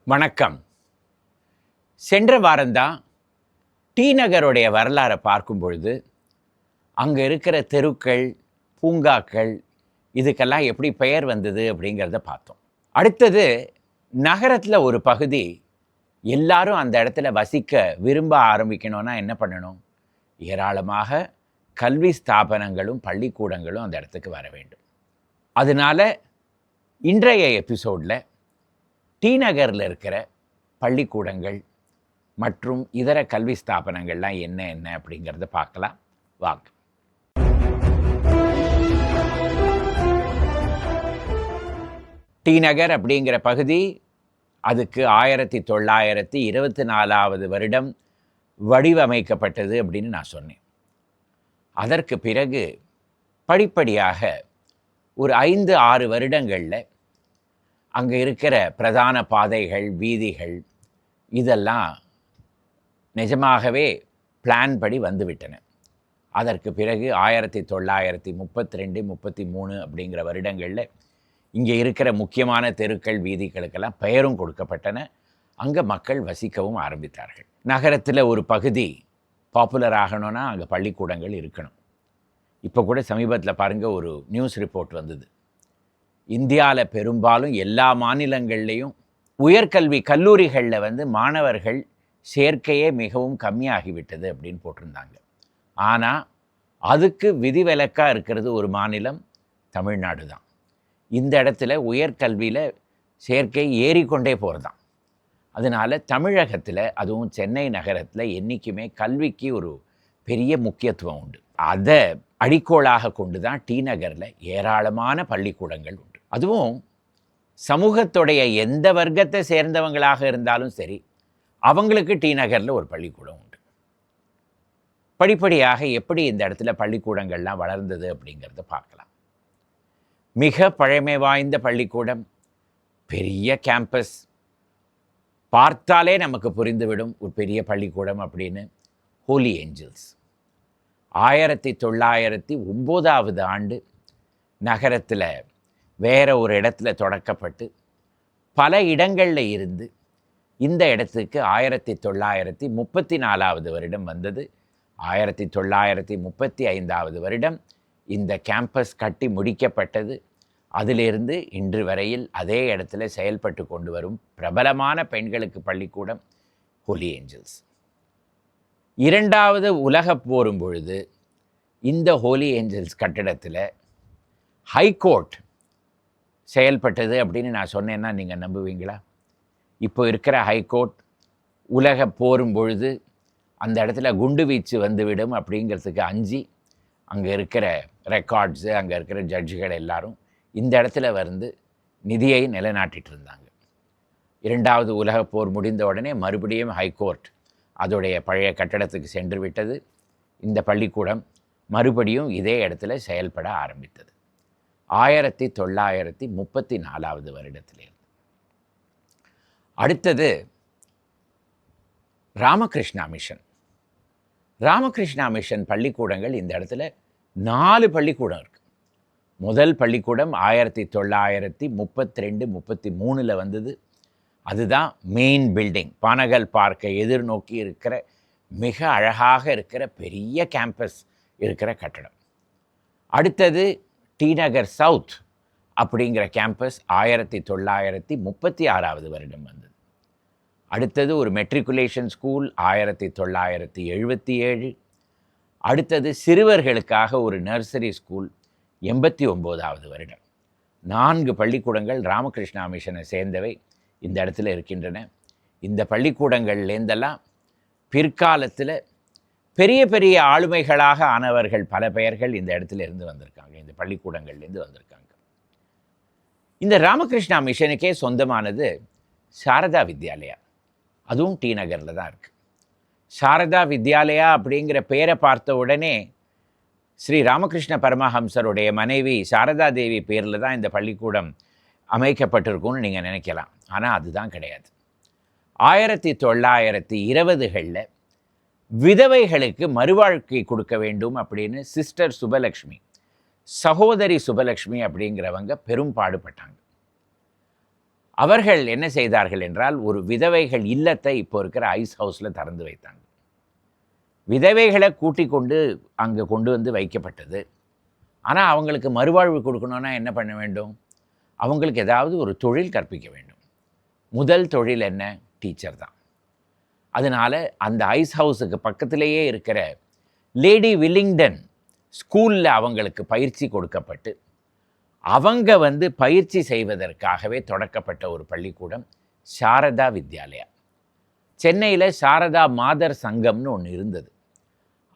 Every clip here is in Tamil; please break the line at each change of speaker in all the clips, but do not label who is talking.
வணக்கம். சென்ற வாரம்தான் டி நகருடைய வரலாறை பார்க்கும் பொழுது அங்கே இருக்கிற தெருக்கள், பூங்காக்கள் இதுக்கெல்லாம் எப்படி பெயர் வந்தது அப்படிங்கிறத பார்த்தோம். அடுத்தது நகரத்தில் ஒரு பகுதி எல்லாரும் அந்த இடத்துல வசிக்க விரும்ப ஆரம்பிக்கணும்னா என்ன பண்ணணும்? ஏராளமாக கல்வி ஸ்தாபனங்களும் பள்ளிக்கூடங்களும் அந்த இடத்துக்கு வர வேண்டும். அதனால இன்றைய எபிசோடில் டி நகரில் இருக்கிற பள்ளிக்கூடங்கள் மற்றும் இதர கல்வி ஸ்தாபனங்கள்லாம் என்ன அப்படிங்கிறத பார்க்கலாம் வாங்க. டி நகர் அப்படிங்கிற பகுதி அதுக்கு 1924 வருடம் வடிவமைக்கப்பட்டது அப்படின்னு நான் சொன்னேன். அதற்கு பிறகு படிப்படியாக ஒரு 5-6 வருடங்களில் அங்கே இருக்கிற பிரதான பாதைகள், வீதிகள் இதெல்லாம் நிஜமாகவே பிளான் படி வந்துவிட்டன. அதற்கு பிறகு 1932, 33 அப்படிங்கிற வருடங்களில் இங்கே இருக்கிற முக்கியமான தெருக்கள், வீதிகளுக்கெல்லாம் பெயரும் கொடுக்கப்பட்டன. அங்கே மக்கள் வசிக்கவும் ஆரம்பித்தார்கள். நகரத்தில் ஒரு பகுதி பாப்புலர் ஆகணும்னா அங்கே பள்ளிக்கூடங்கள் இருக்கணும். இப்போ கூட சமீபத்தில் பாருங்கள், ஒரு நியூஸ் ரிப்போர்ட் வந்தது. இந்தியாவில் பெரும்பாலும் எல்லா மாநிலங்கள்லேயும் உயர்கல்வி கல்லூரிகளில் மாணவர்கள் சேர்க்கையே மிகவும் கம்மியாகிவிட்டது அப்படின்னு போட்டிருந்தாங்க. ஆனால் அதுக்கு விதிவிலக்காக இருக்கிறது ஒரு மாநிலம், தமிழ்நாடு தான். இந்த இடத்துல உயர்கல்வியில் சேர்க்கை ஏறிக்கொண்டே போகிறதான். அதனால் தமிழகத்தில், அதுவும் சென்னை நகரத்தில் என்றைக்குமே கல்விக்கு ஒரு பெரிய முக்கியத்துவம் உண்டு. அதை அடிக்கோளாக கொண்டு தான் டி நகரில் ஏராளமான பள்ளிக்கூடங்கள் உண்டு. அதுவும் சமூகத்துடைய எந்த வர்க்கத்தை சேர்ந்தவங்களாக இருந்தாலும் சரி, அவங்களுக்கு டி நகரில் ஒரு பள்ளிக்கூடம் உண்டு. படிப்படியாக எப்படி இந்த இடத்துல பள்ளிக்கூடங்கள்லாம் வளர்ந்தது அப்படிங்கிறத பார்க்கலாம். மிக பழமை வாய்ந்த பள்ளிக்கூடம், பெரிய கேம்பஸ், பார்த்தாலே நமக்கு புரிந்துவிடும் ஒரு பெரிய பள்ளிக்கூடம் அப்படின்னு, ஹோலி ஏஞ்சல்ஸ். 1909 ஆண்டு நகரத்தில் வேற ஒரு இடத்துல தொடக்கப்பட்டு பல இடங்களில் இருந்து இந்த இடத்துக்கு 1934 வருடம் வந்தது. 1935 வருடம் இந்த கேம்பஸ் கட்டி முடிக்கப்பட்டது. அதிலிருந்து இன்று வரையில் அதே இடத்துல செயல்பட்டு கொண்டு வரும் பிரபலமான பெண்களுக்கு பள்ளிக்கூடம் ஹோலி ஏஞ்சல்ஸ். 2வது உலகப் போரும் பொழுது இந்த ஹோலி ஏஞ்சல்ஸ் கட்டிடத்தில் ஹைகோர்ட் செயல்பட்டது அப்படின்னு நான் சொன்னேன்னா நீங்கள் நம்புவீங்களா? இப்போ இருக்கிற ஹைகோர்ட் உலக போரும் பொழுது அந்த இடத்துல குண்டு வீச்சு வந்துவிடும் அப்படிங்கிறதுக்கு அஞ்சி அங்கே இருக்கிற ரெக்கார்ட்ஸு, அங்கே இருக்கிற ஜட்ஜுகள் எல்லாரும் இந்த இடத்துல நிதியை நிலைநாட்டிட்டு இருந்தாங்க. 2வது உலகப் போர் முடிந்த உடனே மறுபடியும் ஹைகோர்ட் அதோடைய பழைய கட்டடத்துக்கு சென்று விட்டது. இந்த பள்ளிக்கூடம் மறுபடியும் இதே இடத்துல செயல்பட ஆரம்பித்தது 1934 வருடத்திலிருந்து. அடுத்தது ராமகிருஷ்ணா மிஷன். ராமகிருஷ்ணா மிஷன் பள்ளிக்கூடங்கள் இந்த இடத்துல 4 பள்ளிக்கூடம் இருக்குது. முதல் பள்ளிக்கூடம் 1932-33 வந்தது. அதுதான் மெயின் பில்டிங், பானகல் பார்க்கை எதிர்நோக்கி இருக்கிற மிக அழகாக இருக்கிற பெரிய கேம்பஸ் இருக்கிற கட்டடம். அடுத்தது டி நகர் சவுத் அப்படிங்கிற கேம்பஸ் 1936 வருடம் வந்தது. அடுத்தது ஒரு மெட்ரிகுலேஷன் ஸ்கூல் 1977. அடுத்தது சிறுவர்களுக்காக ஒரு நர்சரி ஸ்கூல் 89 வருடம். 4 பள்ளிக்கூடங்கள் ராமகிருஷ்ணா மிஷனை சேர்ந்தவை இந்த இடத்துல இருக்கின்றன. இந்த பள்ளிக்கூடங்கள்லேருந்தெல்லாம் பிற்காலத்தில் பெரிய பெரிய ஆளுமைகளாக ஆனவர்கள் பல பெயர்கள் இந்த இடத்துல இருந்து வந்திருக்காங்க, இந்த பள்ளிக்கூடங்கள்லேருந்து வந்திருக்காங்க. இந்த ராமகிருஷ்ணா மிஷனுக்கே சொந்தமானது சாரதா வித்யாலயா, அதுவும் டி நகரில் தான் இருக்குது. சாரதா வித்யாலயா அப்படிங்கிற பெயரை பார்த்த உடனே ஸ்ரீ ராமகிருஷ்ண பரமஹம்சருடைய மனைவி சாரதா தேவி பேரில் தான் இந்த பள்ளிக்கூடம் அமைக்கப்பட்டிருக்கும்னு நீங்கள் நினைக்கலாம். ஆனால் அதுதான் கிடையாது. 1920களில் விதவைகளுக்கு மறுவாழ்க்கை கொடுக்க வேண்டும் அப்படின்னு சிஸ்டர் சுபலக்ஷ்மி, சகோதரி சுபலக்ஷ்மி அப்படிங்கிறவங்க பெரும் பாடுபட்டாங்க. அவர்கள் என்ன செய்தார்கள் என்றால், ஒரு விதவைகள் இல்லத்தை இப்போ இருக்கிற ஐஸ் ஹவுஸில் திறந்து வைத்தாங்க. விதவைகளை கூட்டிக் கொண்டு அங்கே கொண்டு வந்து வைக்கப்பட்டது. ஆனால் அவங்களுக்கு மறுவாழ்வு கொடுக்கணுன்னா என்ன பண்ண வேண்டும்? அவங்களுக்கு ஏதாவது ஒரு தொழில் கற்பிக்க வேண்டும். முதல் தொழில் என்ன? டீச்சர் தான். அதனால் அந்த ஐஸ் ஹவுஸுக்கு பக்கத்திலேயே இருக்கிற லேடி வில்லிங்டன் ஸ்கூலில் அவங்களுக்கு பயிற்சி கொடுக்கப்பட்டு, அவங்க வந்து பயிற்சி செய்வதற்காகவே தொடக்கப்பட்ட ஒரு பள்ளிக்கூடம் சாரதா வித்யாலயா. சென்னையில் சாரதா மாதர் சங்கம்னு ஒன்று இருந்தது.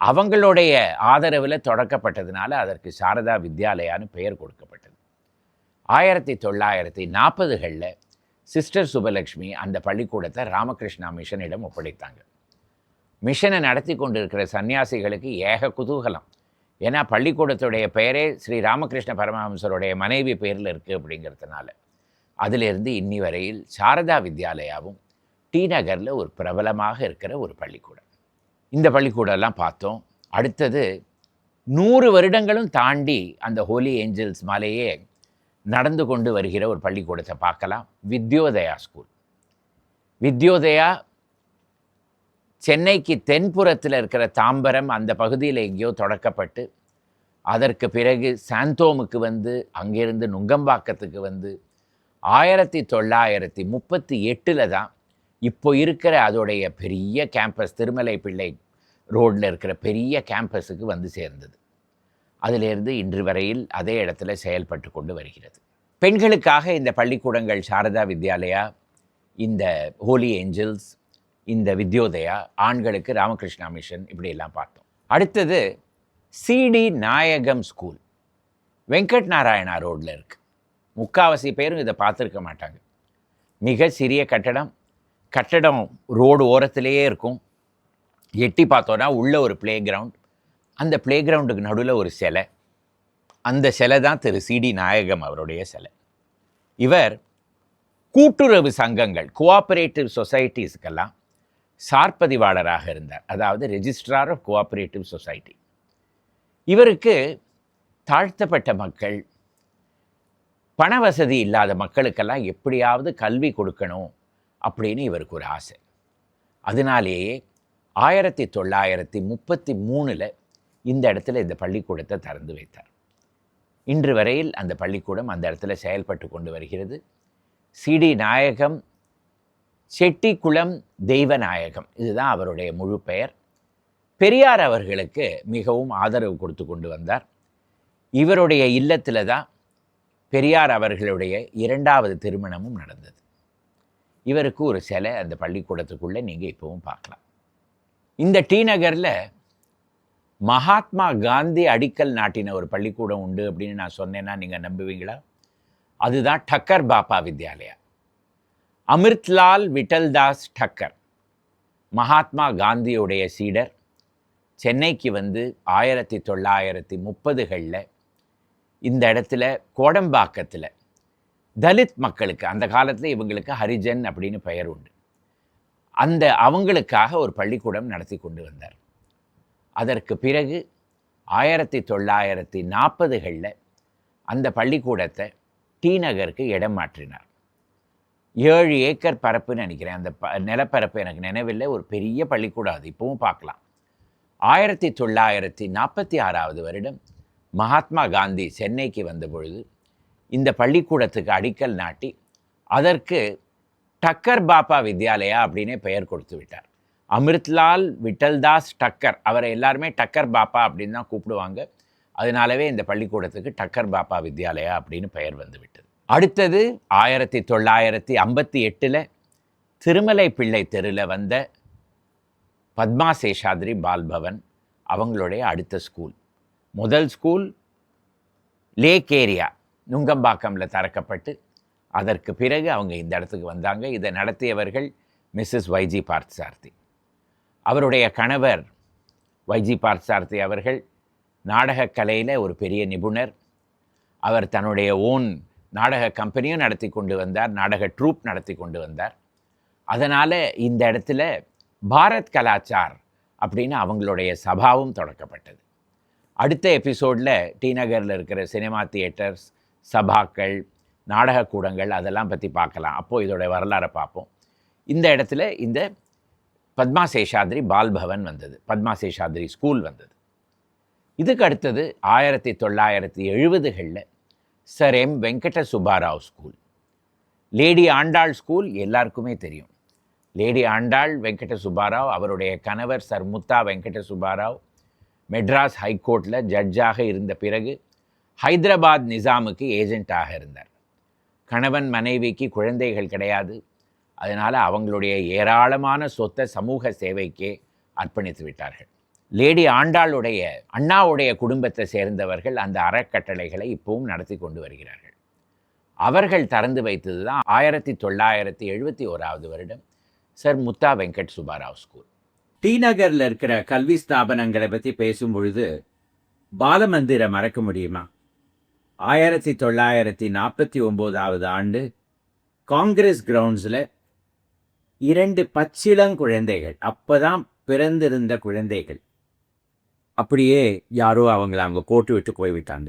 அவங்களுடைய ஆதரவில் தொடக்கப்பட்டதுனால அதற்கு சாரதா வித்யாலயான்னு பெயர் கொடுக்கப்பட்டது. 1940களில் சிஸ்டர் சுபலக்ஷ்மி அந்த பள்ளிக்கூடத்தை ராமகிருஷ்ணா மிஷனிடம் ஒப்படைத்தாங்க. மிஷனை நடத்தி கொண்டிருக்கிற சன்னியாசிகளுக்கு ஏக குதூகலம். ஏன்னா பள்ளிக்கூடத்துடைய பெயரே ஸ்ரீ ராமகிருஷ்ண பரமஹம்சருடைய மனைவி பெயரில் இருக்குது அப்படிங்கிறதுனால. அதிலிருந்து இன்னி வரையில் சாரதா வித்யாலயாவும் டி நகரில் ஒரு பிரபலமாக இருக்கிற ஒரு பள்ளிக்கூடம். இந்த பள்ளிக்கூடம்லாம் பார்த்தோம். அடுத்தது 100 வருடங்களும் தாண்டி அந்த ஹோலி ஏஞ்சல்ஸ் மேலேயே நடந்து கொண்டு வருகிற ஒரு பள்ளிக்கூடத்தை பார்க்கலாம். வித்யோதயா ஸ்கூல். வித்யோதயா சென்னைக்கு தென்புறத்தில் இருக்கிற தாம்பரம் அந்த பகுதியில் எங்கேயோ தொடக்கப்பட்டு, அதற்கு பிறகு சாந்தோமுக்கு வந்து, அங்கேருந்து நுங்கம்பாக்கத்துக்கு வந்து 1938 தான் இப்போ இருக்கிற அதோடைய பெரிய கேம்பஸ், திருமலை பிள்ளை ரோடில் இருக்கிற பெரிய கேம்பஸுக்கு வந்து சேர்ந்தது. அதிலிருந்து இன்று வரையில் அதே இடத்துல செயல்பட்டு கொண்டு வருகிறது. பெண்களுக்காக இந்த பள்ளிக்கூடங்கள் சாரதா வித்யாலயா, இந்த ஹோலி ஏஞ்சல்ஸ், இந்த வித்யோதயா, ஆண்களுக்கு ராமகிருஷ்ணா மிஷன், இப்படியெல்லாம் பார்த்தோம். அடுத்தது சிடி நாயகம் ஸ்கூல், வெங்கட் நாராயணா ரோடில் இருக்குது. முக்காவாசி பேரும் இதை பார்த்துருக்க மாட்டாங்க. மிக சிறிய கட்டடம் ரோடு ஓரத்திலேயே இருக்கும். எட்டி பார்த்தோன்னா உள்ள ஒரு ப்ளே கிரவுண்ட், அந்த ப்ளே கிரவுண்டுக்கு நடுவில் ஒரு சிலை. அந்த சிலை தான் திரு சிடி நாயகம் அவருடைய சிலை. இவர் கூட்டுறவு சங்கங்கள், கோஆப்ரேட்டிவ் சொசைட்டிஸ்க்கெல்லாம் சார்பதிவாளராக இருந்தார். அதாவது ரெஜிஸ்ட்ரார் ஆஃப் கோஆப்ரேட்டிவ் சொசைட்டி. இவருக்கு தாழ்த்தப்பட்ட மக்கள், பண வசதி இல்லாத மக்களுக்கெல்லாம் எப்படியாவது கல்வி கொடுக்கணும் அப்படின்னு இவருக்கு ஒரு ஆசை. அதனாலேயே 1933 இந்த இடத்துல இந்த பள்ளிக்கூடத்தை திறந்து வைத்தார். இன்று வரையில் அந்த பள்ளிக்கூடம் அந்த இடத்துல செயல்பட்டு கொண்டு வருகிறது. சிடி நாயகம் செட்டிக்குளம் தெய்வநாயகம், இதுதான் அவருடைய முழு பெயர். பெரியார் அவர்களுக்கு மிகவும் ஆதரவு கொடுத்து கொண்டு வந்தார். இவருடைய இல்லத்தில் தான் பெரியார் அவர்களுடைய 2வது திருமணமும் நடந்தது. இவருக்கு ஒரு சிலை அந்த பள்ளிக்கூடத்துக்குள்ளே நீங்கள் இப்போவும் பார்க்கலாம். இந்த டி நகரில் மகாத்மா காந்தி அடிக்கல் நாட்டின ஒரு பள்ளிக்கூடம் உண்டு அப்படின்னு நான் சொன்னேன்னா நீங்கள் நம்புவீங்களா? அதுதான் டக்கர் பாப்பா வித்யாலயா. அமிர்த்லால் விட்டல்தாஸ் டக்கர் மகாத்மா காந்தியுடைய சீடர். சென்னைக்கு வந்து 1930களில் இந்த இடத்துல கோடம்பாக்கத்தில் தலித் மக்களுக்கு, அந்த காலத்தில் இவங்களுக்கு ஹரிஜன் அப்படின்னு பெயர் உண்டு, அவங்களுக்காக ஒரு பள்ளிக்கூடம் நடத்தி கொண்டு வந்தார். அதற்கு பிறகு 1940களில் அந்த பள்ளிக்கூடத்தை டி நகருக்கு இடம் மாற்றினார். 7 ஏக்கர் பரப்புன்னு நினைக்கிறேன், அந்த நிலப்பரப்பு எனக்கு நினைவில்லை. ஒரு பெரிய பள்ளிக்கூடம், அது இப்போவும் பார்க்கலாம். 1946வது வருடம் மகாத்மா காந்தி சென்னைக்கு வந்த பொழுது இந்த பள்ளிக்கூடத்துக்கு அடிக்கல் நாட்டி அதற்கு டக்கர் பாப்பா வித்யாலயா அப்படின்னே பெயர் கொடுத்து விட்டார். அமிர்த்லால் விட்டல்தாஸ் டக்கர், அவரை எல்லாருமே டக்கர் பாப்பா அப்படின்னு தான் கூப்பிடுவாங்க. அதனாலவே இந்த பள்ளிக்கூடத்துக்கு டக்கர் பாப்பா வித்யாலயா அப்படின்னு பெயர் வந்துவிட்டது. அடுத்தது 1958 திருமலை பிள்ளை தெருவில் வந்த பத்மா சேஷாத்ரி பால்பவன் அவங்களுடைய அடுத்த ஸ்கூல். முதல் ஸ்கூல் லேக் ஏரியா நுங்கம்பாக்கமில் திறக்கப்பட்டு அதற்கு பிறகு அவங்க இந்த இடத்துக்கு வந்தாங்க. இதை நடத்தியவர்கள் மிஸ்ஸஸ் வைஜி பார்த்தசாரதி. அவருடைய கணவர் வைஜி பார்த்தசாரதி அவர்கள் நாடகக் கலையில் ஒரு பெரிய நிபுணர். அவர் தன்னுடைய ஓன் நாடக கம்பெனியும் நடத்தி கொண்டு வந்தார், நாடக ட்ரூப் நடத்தி கொண்டு வந்தார். அதனால் இந்த இடத்துல பாரத் கலாச்சார் அப்படின்னு அவங்களுடைய சபாவும் தொடக்கப்பட்டது. அடுத்த எபிசோடில் டி நகரில் இருக்கிற சினிமா தியேட்டர்ஸ், சபாக்கள், நாடகக்கூடங்கள் அதெல்லாம் பற்றி பார்க்கலாம். அப்போது இதோடைய வரலாறை பார்ப்போம். இந்த இடத்துல இந்த பத்மா சேஷாத்ரி பால்பவன் வந்தது, பத்மா சேஷாத்ரி ஸ்கூல் வந்தது. இதுக்கு அடுத்தது 1970களில் Sir M Venkata Subbarao school. Lady Andal school எல்லாருக்குமே தெரியும். லேடி ஆண்டாள் வெங்கட சுப்பாராவ், அவருடைய கணவர் சர் முத்தா வெங்கட சுப்பாராவ் மெட்ராஸ் ஹைகோர்ட்டில் ஜட்ஜாக இருந்த பிறகு ஹைதராபாத் நிசாமுக்கு ஏஜெண்ட்டாக இருந்தார். கணவன் மனைவிக்கு குழந்தைகள் கிடையாது. அதனால் அவங்களுடைய ஏராளமான சொத்தை சமூக சேவைக்கே அர்ப்பணித்து விட்டார்கள். லேடி ஆண்டாளுடைய அண்ணாவுடைய குடும்பத்தை சேர்ந்தவர்கள் அந்த அறக்கட்டளைகளை இப்பவும் நடத்தி கொண்டு வருகிறார்கள். அவர்கள் திறந்து வைத்தது தான் 1971 வருடம் சர் முத்தா வெங்கட் சுப்பாராவ் ஸ்கூல். டி நகரில் இருக்கிற கல்வி ஸ்தாபனங்களை பற்றி பேசும் பொழுது பாலமந்திரை மறக்க முடியுமா? 1949 ஆண்டு காங்கிரஸ் கிரவுண்ட்ஸில் 2 பச்சிளங்குழந்தைகள், அப்போதான் பிறந்திருந்த குழந்தைகள், அப்படியே யாரோ அவங்கள அங்கே போட்டு விட்டு போய்விட்டாங்க.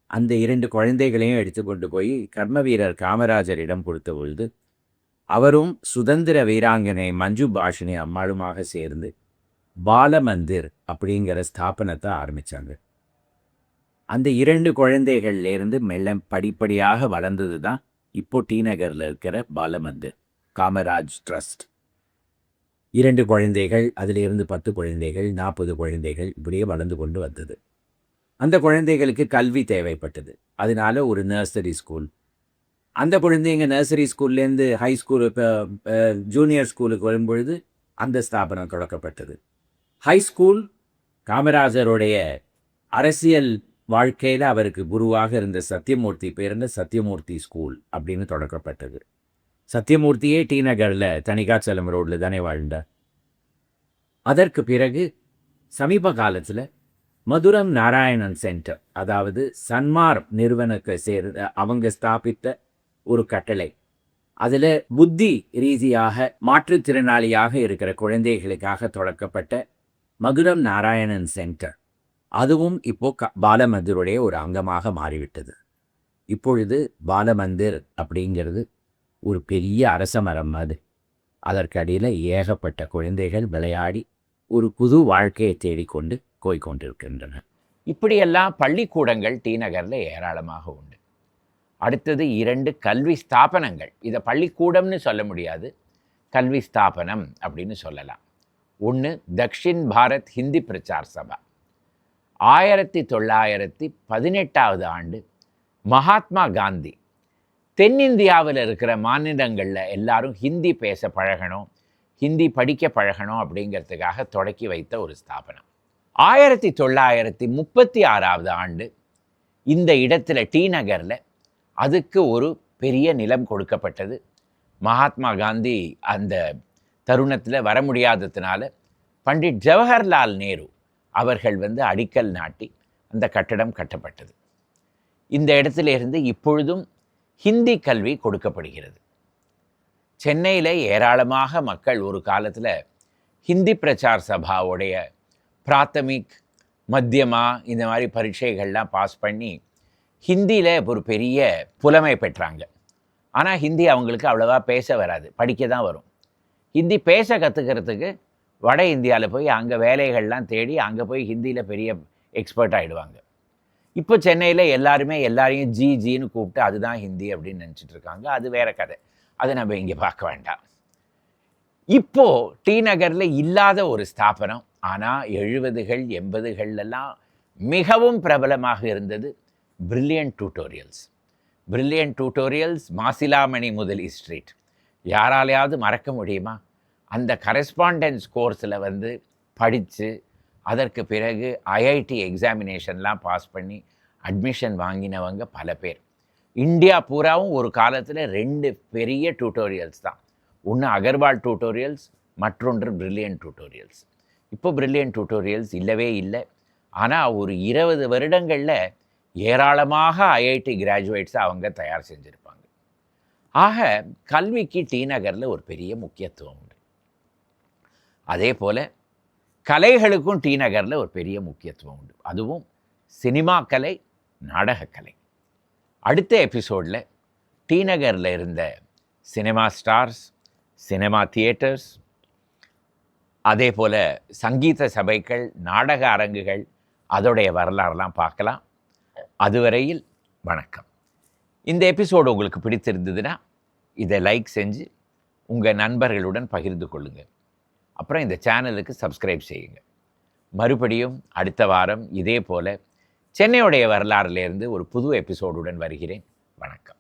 அந்த 2 குழந்தைகளையும் எடுத்துக்கொண்டு போய் கர்ம வீரர் காமராஜரிடம் கொடுத்த பொழுது அவரும் சுதந்திர வீராங்கனை மஞ்சு பாஷினி அம்மாளுமாக சேர்ந்து பாலமந்திர் அப்படிங்கிற ஸ்தாபனத்தை ஆரம்பித்தாங்க. அந்த 2 குழந்தைகள்லேருந்து மெல்ல படிப்படியாக வளர்ந்தது தான் இப்போ டி நகரில் இருக்கிற பாலமந்திர் காமராஜ் ட்ரஸ்ட். 2 குழந்தைகள், அதிலிருந்து 10 குழந்தைகள், 40 குழந்தைகள், இப்படியே வளர்ந்து கொண்டு வந்தது. அந்த குழந்தைகளுக்கு கல்வி தேவைப்பட்டது. அதனால ஒரு நர்சரி ஸ்கூல், அந்த குழந்தைங்க நர்சரி ஸ்கூல்லேருந்து ஹை ஸ்கூல், இப்போ ஜூனியர் ஸ்கூலுக்கு வரும்பொழுது அந்த ஸ்தாபனம் தொடக்கப்பட்டது. ஹை ஸ்கூல் காமராஜருடைய அரசியல் வாழ்க்கையில் அவருக்கு குருவாக இருந்த சத்யமூர்த்தி பேருந்த சத்யமூர்த்தி ஸ்கூல் அப்படின்னு தொடக்கப்பட்டது. சத்யமூர்த்தியே டி நகரில் தனிகாச்சலம் ரோடில் தானே வாழ்ந்தார். அதற்கு பிறகு சமீப காலத்தில் மதுரம் நாராயணன் சென்டர், அதாவது சன்மார் நிறுவனத்தை சேர்ந்த அவங்க ஸ்தாபித்த ஒரு கட்டளை, அதில் புத்தி ரீதியாக மாற்றுத்திறனாளியாக இருக்கிற குழந்தைகளுக்காக தொடக்கப்பட்ட மதுரம் நாராயணன் சென்டர், அதுவும் இப்போது பாலமந்திருடைய ஒரு அங்கமாக மாறிவிட்டது. இப்பொழுது பாலமந்திர் அப்படிங்கிறது ஒரு பெரிய அரச மரம். அதற்கடியில் ஏகப்பட்ட குழந்தைகள் விளையாடி ஒரு புது வாழ்க்கையை தேடிக்கொண்டு போய்கொண்டிருக்கின்றன. இப்படியெல்லாம் பள்ளிக்கூடங்கள் டி நகரில் ஏராளமாக உண்டு. அடுத்தது 2 கல்வி ஸ்தாபனங்கள். இதை பள்ளிக்கூடம்னு சொல்ல முடியாது, கல்வி ஸ்தாபனம் அப்படின்னு சொல்லலாம். ஒன்று தக்ஷின் பாரத் ஹிந்தி பிரச்சார் சபா. 1918 ஆண்டு மகாத்மா காந்தி தென்னிந்தியாவில் இருக்கிற மாநிலங்களில் எல்லாரும் ஹிந்தி பேச பழகணும், ஹிந்தி படிக்க பழகணும் அப்படிங்கிறதுக்காக தொடக்கி வைத்த ஒரு ஸ்தாபனம். 1936 ஆண்டு இந்த இடத்துல டி நகரில் அதுக்கு ஒரு பெரிய நிலம் கொடுக்கப்பட்டது. மகாத்மா காந்தி அந்த தருணத்தில் வர முடியாததுனால பண்டிட் ஜவஹர்லால் நேரு அவர்கள் அடிக்கல் நாட்டி அந்த கட்டடம் கட்டப்பட்டது. இந்த இடத்துல இருந்து இப்பொழுதும் ஹிந்தி கல்வி கொடுக்கப்படுகிறது. சென்னையில் ஏராளமாக மக்கள் ஒரு காலத்தில் ஹிந்தி பிரச்சார் சபாவுடைய பிராத்தமிக், மத்தியமா இந்த மாதிரி பரீட்சைகள்லாம் பாஸ் பண்ணி ஹிந்தியில் ஒரு பெரிய புலமை பெற்றாங்க. ஆனால் ஹிந்தி அவங்களுக்கு அவ்வளோவா பேச வராது, படிக்க தான் வரும். ஹிந்தி பேச கற்றுக்கிறதுக்கு வட இந்தியாவில் போய் அங்கே வேலைகள்லாம் தேடி அங்கே போய் ஹிந்தியில் பெரிய எக்ஸ்பர்ட் ஆகிடுவாங்க. இப்போ சென்னையில் எல்லாரையும் ஜின்னு கூப்பிட்டு அதுதான் ஹிந்தி அப்படின்னு நினச்சிட்டு இருக்காங்க. அது வேறு கதை, அதை நம்ம இங்கே பார்க்க வேண்டாம். இப்போது டி நகரில் இல்லாத ஒரு ஸ்தாபனம், ஆனால் 70கள் 80கள்லாம் மிகவும் பிரபலமாக இருந்தது Brilliant Tutorials. Brilliant Tutorials Masilamani Mudali Street. யாராலையாவது மறக்க முடியுமா? அந்த கரெஸ்பாண்டன்ஸ் கோர்ஸில் படித்து அதற்கு பிறகு ஐஐடி எக்ஸாமினேஷன்லாம் பாஸ் பண்ணி அட்மிஷன் வாங்கினவங்க பல பேர். இந்தியா பூராவும் ஒரு காலத்தில் 2 பெரிய டியூட்டோரியல்ஸ் தான். ஒன்று அகர்வால் டியூட்டோரியல்ஸ், மற்றொன்று பிரில்லியன்ட் டியூட்டோரியல்ஸ். இப்போ பிரில்லியன்ட் டியூட்டோரியல்ஸ் இல்லவே இல்லை. ஆனால் ஒரு 20 வருடங்களில் ஏராளமாக ஐஐடி கிராஜுவேட்ஸை அவங்க தயார் செஞ்சுருப்பாங்க. ஆக கல்விக்கு டி நகரில் ஒரு பெரிய முக்கியத்துவம் உண்டு. அதே போல் கலைகளுக்கும் டி நகரில் ஒரு பெரிய முக்கியத்துவம் உண்டு. அதுவும் சினிமா கலை, நாடகக்கலை. அடுத்த எபிசோடில் டி நகரில் இருந்த சினிமா ஸ்டார்ஸ், சினிமா தியேட்டர்ஸ், அதே போல் சங்கீத சபைகள், நாடக அரங்குகள், அதோடைய வரலாறுலாம் பார்க்கலாம். அதுவரையில் வணக்கம். இந்த எபிசோடு உங்களுக்கு பிடித்திருந்ததுன்னா இதை லைக் செஞ்சு உங்கள் நண்பர்களுடன் பகிர்ந்து கொள்ளுங்கள். அப்புறம் இந்த சேனலுக்கு சப்ஸ்கிரைப் செய்யுங்க. மறுபடியும் அடுத்த வாரம் இதே போல் சென்னையுடைய வரலாறுலேருந்து ஒரு புது எபிசோடுடன் வருகிறேன். வணக்கம்.